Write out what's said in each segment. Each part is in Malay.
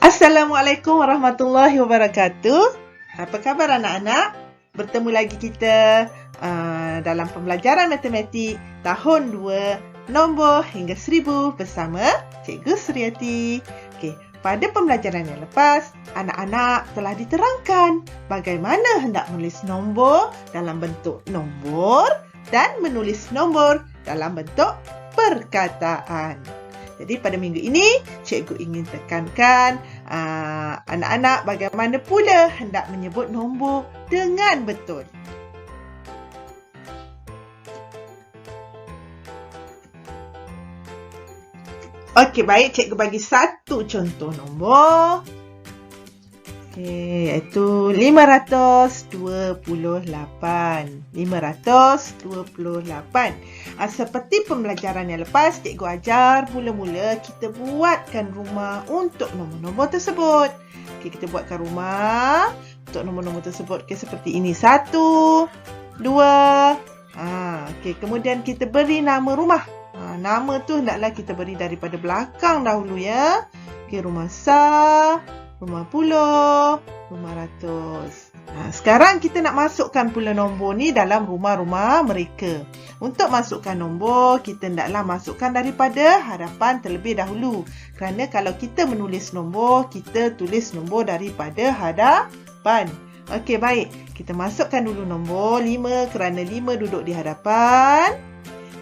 Assalamualaikum warahmatullahi wabarakatuh. Apa khabar anak-anak? Bertemu lagi kita dalam pembelajaran matematik tahun 2, nombor hingga 1000 bersama Cikgu Suryati. Okey, pada pembelajaran yang lepas, anak-anak telah diterangkan bagaimana hendak menulis nombor dalam bentuk nombor dan menulis nombor dalam bentuk perkataan. Jadi pada minggu ini, cikgu ingin tekankan anak-anak bagaimana pula hendak menyebut nombor dengan betul. Okey, baik. Cikgu bagi satu contoh nombor. Okey, iaitu 528. 528. Seperti pembelajaran yang lepas, cikgu ajar mula-mula kita buatkan rumah untuk nombor-nombor tersebut. Okey, kita buatkan rumah untuk nombor-nombor tersebut. Okey, seperti ini. 1, 2. Okey, kemudian kita beri nama rumah. Nama tu hendaklah kita beri daripada belakang dahulu ya. Okey, rumah Sa, rumah puluh, rumah ratus. Sekarang kita nak masukkan pula nombor ni dalam rumah-rumah mereka. Untuk masukkan nombor, kita hendaklah masukkan daripada hadapan terlebih dahulu. Kerana kalau kita menulis nombor, kita tulis nombor daripada hadapan. Okey, baik. Kita masukkan dulu nombor 5 kerana 5 duduk di hadapan.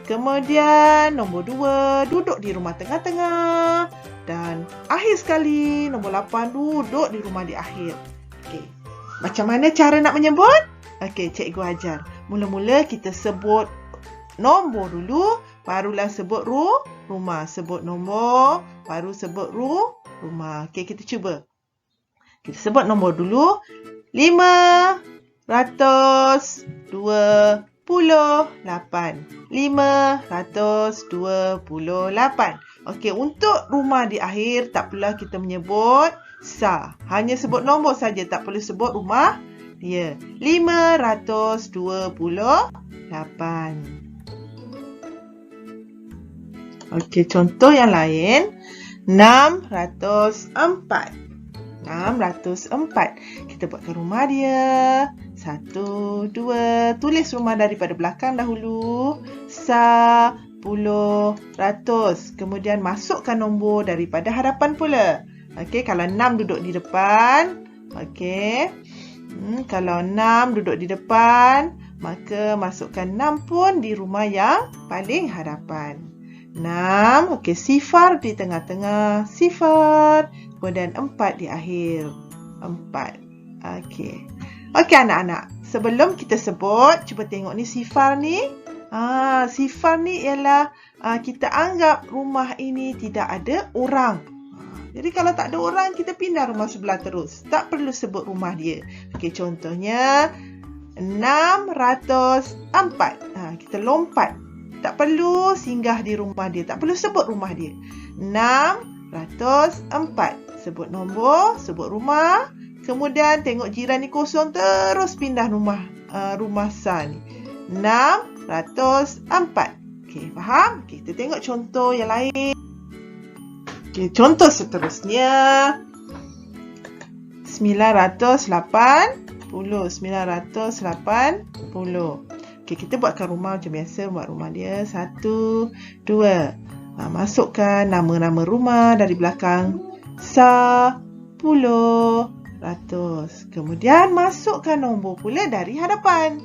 Kemudian nombor 2 duduk di rumah tengah-tengah. Dan akhir sekali nombor 8 duduk di rumah di akhir. Okey. Macam mana cara nak menyebut? Okey, cikgu ajar. Mula-mula kita sebut nombor dulu, barulah sebut rumah. Sebut nombor, baru sebut rumah. Okey, kita cuba. Kita sebut nombor dulu. 528. 528. Okey, untuk rumah di akhir tak perlulah kita menyebut Sa. Hanya sebut nombor saja, tak perlu sebut rumah dia. 528. Okey, contoh yang lain. 604. 604. Kita buatkan rumah dia. 1, 2. Tulis rumah daripada belakang dahulu. Sa, puluh, ratus. Kemudian masukkan nombor daripada hadapan pula. Okey, kalau 6 duduk di depan. Okey. Kalau 6 duduk di depan, maka masukkan 6 pun di rumah yang paling hadapan. 6. Okey, sifar di tengah-tengah. Sifar. Kemudian 4 di akhir. 4. Okey. Okey anak-anak. Sebelum kita sebut, cuba tengok ni sifar ni. Sifar ni ialah kita anggap rumah ini tidak ada orang. Jadi kalau tak ada orang, kita pindah rumah sebelah terus. Tak perlu sebut rumah dia. Okey, contohnya 604. Kita lompat. Tak perlu singgah di rumah dia. Tak perlu sebut rumah dia. 604. Sebut nombor, sebut rumah. Kemudian tengok jiran ni kosong, terus pindah rumah Sa ni. 604. Okey, faham? Okay, kita tengok contoh yang lain. Okey, contoh seterusnya. 980. 980. Okey, kita buatkan rumah macam biasa. Buat rumah dia. 1, 2. Masukkan nama-nama rumah dari belakang. Sa, puluh, ratus. Kemudian masukkan nombor pula dari hadapan.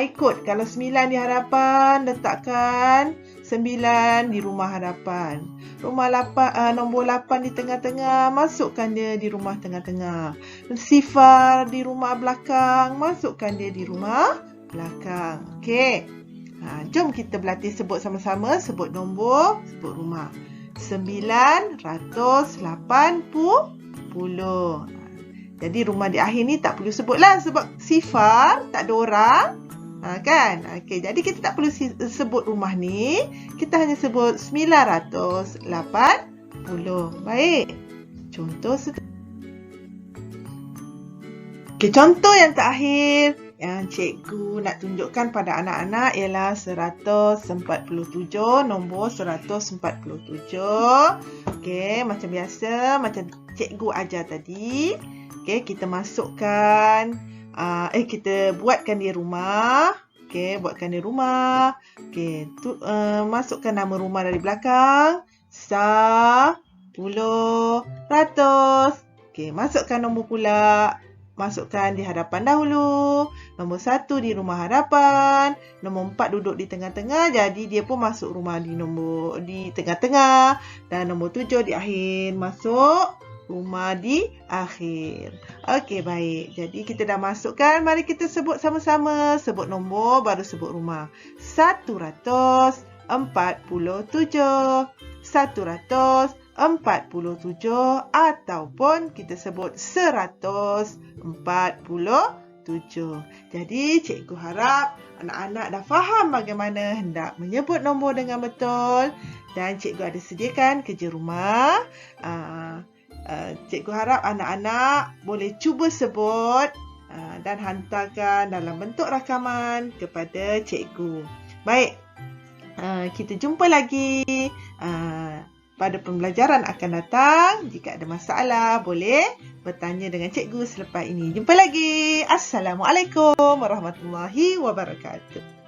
Ikut. Kalau 9 di hadapan, letakkan 9 di rumah hadapan. Nombor 8 di tengah-tengah, masukkan dia di rumah tengah-tengah. Sifar di rumah belakang, masukkan dia di rumah belakang. Okey. Jom kita berlatih sebut sama-sama. Sebut nombor, sebut rumah. 980. Jadi rumah di akhir ni tak perlu sebutlah sebab sifar, tak ada orang. Kan? Okey, jadi kita tak perlu sebut rumah ni. Kita hanya sebut 980. Baik. Contoh Okey, contoh yang terakhir yang cikgu nak tunjukkan pada anak-anak ialah 147. Nombor 147. Okey, macam biasa, macam cikgu ajar tadi. Okey, kita masukkan, kita buatkan di rumah. Okey, buatkan di rumah. Okey, masukkan nama rumah dari belakang. Puluh, ratus. Okey, masukkan nombor pula. Masukkan di hadapan dahulu. Nombor 1 di rumah hadapan. Nombor 4 duduk di tengah-tengah. Jadi dia pun masuk rumah di tengah-tengah. Dan nombor 7 di akhir. Masuk rumah di akhir. Okey, baik. Jadi kita dah masukkan. Mari kita sebut sama-sama. Sebut nombor baru sebut rumah. 147. 147 ataupun kita sebut 147. Jadi cikgu harap anak-anak dah faham bagaimana hendak menyebut nombor dengan betul dan cikgu ada sediakan kerja rumah. Cikgu harap anak-anak boleh cuba sebut dan hantarkan dalam bentuk rakaman kepada cikgu. Baik, kita jumpa lagi pada pembelajaran akan datang. Jika ada masalah, boleh bertanya dengan cikgu selepas ini. Jumpa lagi. Assalamualaikum warahmatullahi wabarakatuh.